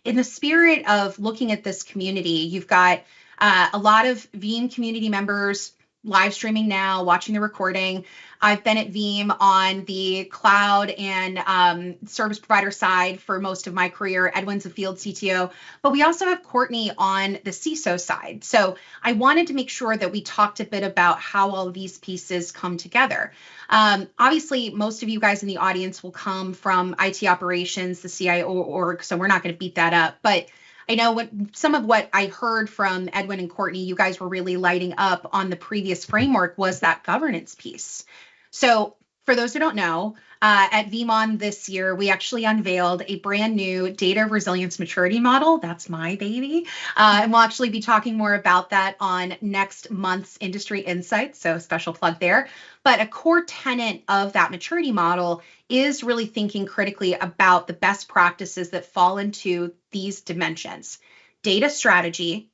in the spirit of looking at this community, you've got a lot of Veeam community members live streaming now, watching the recording. I've been at Veeam on the cloud and service provider side for most of my career. Edwin's a field CTO, but we also have Courtney on the CISO side. So I wanted to make sure that we talked a bit about how all of these pieces come together. Obviously, most of you guys in the audience will come from IT operations, the CIO org, so we're not going to beat that up. But I know some of what I heard from Edwin and Courtney, you guys were really lighting up on the previous framework, was that governance piece. So for those who don't know, at Veeam this year, we actually unveiled a brand new data resilience maturity model. That's my baby. And we'll actually be talking more about that on next month's Industry Insights, so special plug there. But a core tenet of that maturity model is really thinking critically about the best practices that fall into these dimensions: data strategy,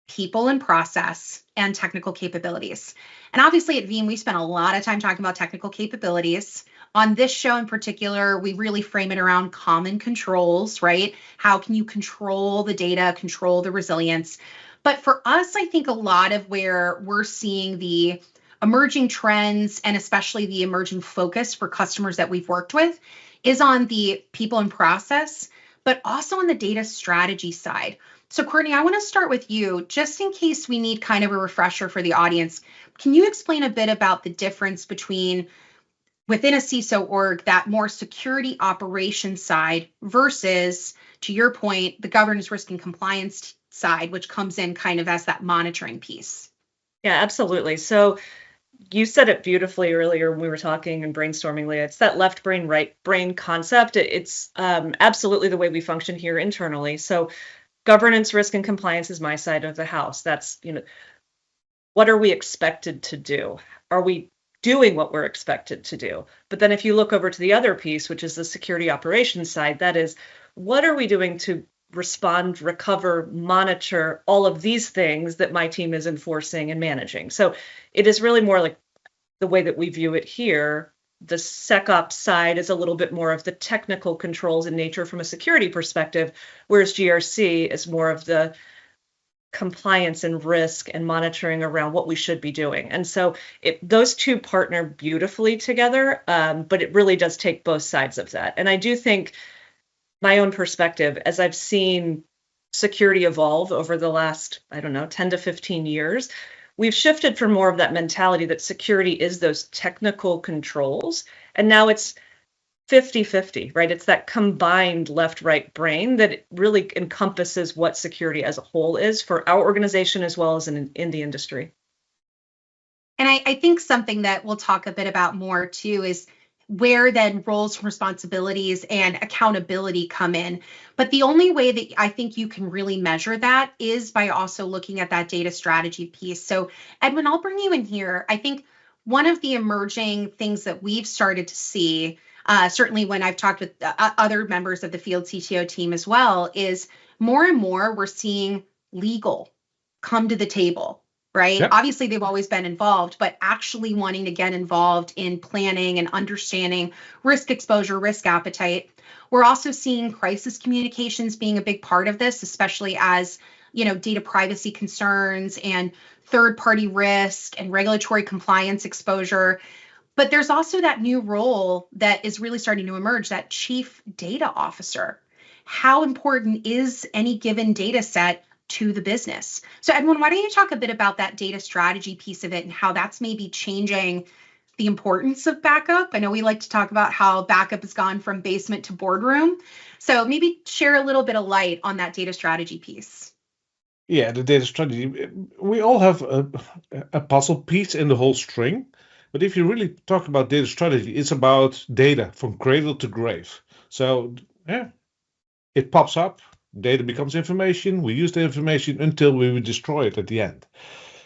people and process, and technical capabilities. And obviously at Veeam, we spent a lot of time talking about technical capabilities. On this show in particular, we really frame it around common controls, right? How can you control the data, control the resilience? But for us, I think a lot of where we're seeing the emerging trends and especially the emerging focus for customers that we've worked with is on the people and process, but also on the data strategy side. So Courtney, I want to start with you, just in case we need kind of a refresher for the audience. Can you explain a bit about the difference between within a CISO org, that more security operations side versus, to your point, the governance, risk, and compliance side, which comes in kind of as that monitoring piece? Yeah, absolutely. So you said it beautifully earlier when we were talking and brainstorming, Leah. It's that left brain, right brain concept. It's absolutely the way we function here internally. So governance, risk, and compliance is my side of the house. That's, what are we expected to do? Are we doing what we're expected to do? But then if you look over to the other piece, which is the security operations side, that is, what are we doing to respond, recover, monitor all of these things that my team is enforcing and managing? So it is really more like the way that we view it here. The SecOps side is a little bit more of the technical controls in nature from a security perspective, whereas GRC is more of the compliance and risk and monitoring around what we should be doing. And so those two partner beautifully together, but it really does take both sides of that. And I do think my own perspective, as I've seen security evolve over the last, 10 to 15 years, we've shifted from more of that mentality that security is those technical controls. And now it's 50-50, right? It's that combined left-right brain that really encompasses what security as a whole is for our organization as well as in the industry. And I think something that we'll talk a bit about more too is where then roles, responsibilities, and accountability come in. But the only way that I think you can really measure that is by also looking at that data strategy piece. So Edwin, I'll bring you in here. I think one of the emerging things that we've started to see, certainly when I've talked with other members of the field CTO team as well, is more and more we're seeing legal come to the table. Right? Yep. Obviously, they've always been involved, but actually wanting to get involved in planning and understanding risk exposure, risk appetite. We're also seeing crisis communications being a big part of this, especially as, data privacy concerns and third-party risk and regulatory compliance exposure. But there's also that new role that is really starting to emerge, that chief data officer. How important is any given data set to the business? So Edwin, why don't you talk a bit about that data strategy piece of it and how that's maybe changing the importance of backup? I know we like to talk about how backup has gone from basement to boardroom. So maybe share a little bit of light on that data strategy piece. Yeah, the data strategy. We all have a puzzle piece in the whole string. But if you really talk about data strategy, it's about data from cradle to grave. So yeah, it pops up. Data becomes information. We use the information until we destroy it at the end.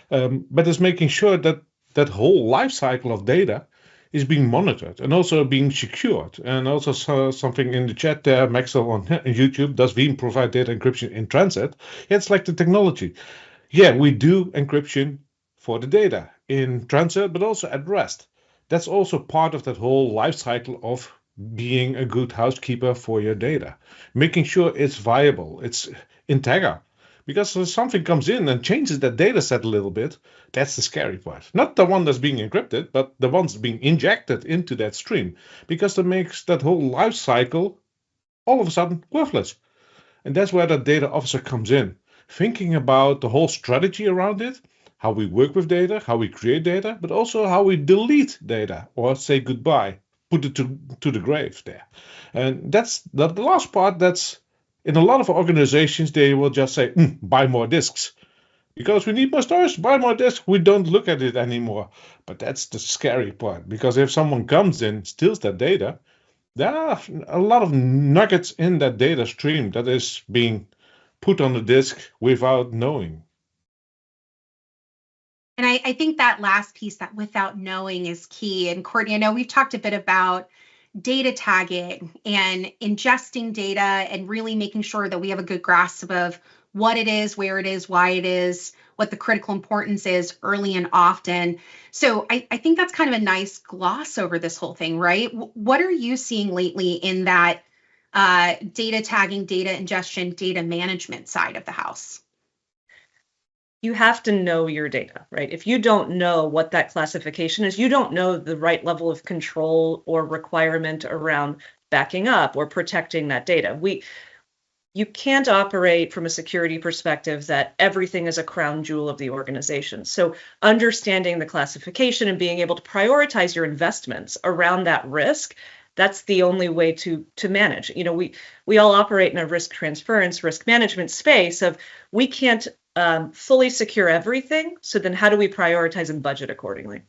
But it's making sure that that whole life cycle of data is being monitored and also being secured. And also saw something in the chat there, Maxwell on YouTube, does Veeam provide data encryption in transit? Yeah, it's like the technology. Yeah, we do encryption for the data in transit, but also at rest. That's also part of that whole life cycle of being a good housekeeper for your data, making sure it's viable, it's integer. Because if something comes in and changes that data set a little bit, that's the scary part. Not the one that's being encrypted, but the ones being injected into that stream, because that makes that whole life cycle all of a sudden worthless. And that's where the data officer comes in, thinking about the whole strategy around it, how we work with data, how we create data, but also how we delete data or say goodbye, put it to the grave there. And that's the last part. That's in a lot of organizations, they will just say, buy more disks. Because we need more storage, buy more disks. We don't look at it anymore. But that's the scary part. Because if someone comes in, steals that data, there are a lot of nuggets in that data stream that is being put on the disk without knowing. And I think that last piece, that without knowing, is key. And Courtney, I know we've talked a bit about data tagging and ingesting data and really making sure that we have a good grasp of what it is, where it is, why it is, what the critical importance is early and often. So I think that's kind of a nice gloss over this whole thing, right? What are you seeing lately in that data tagging, data ingestion, data management side of the house? You have to know your data, right? If you don't know what that classification is, you don't know the right level of control or requirement around backing up or protecting that data. You can't operate from a security perspective that everything is a crown jewel of the organization. So understanding the classification and being able to prioritize your investments around that risk, that's the only way to manage. We all operate in a risk transference, risk management space of we can't fully secure everything. So then how do we prioritize and budget accordingly?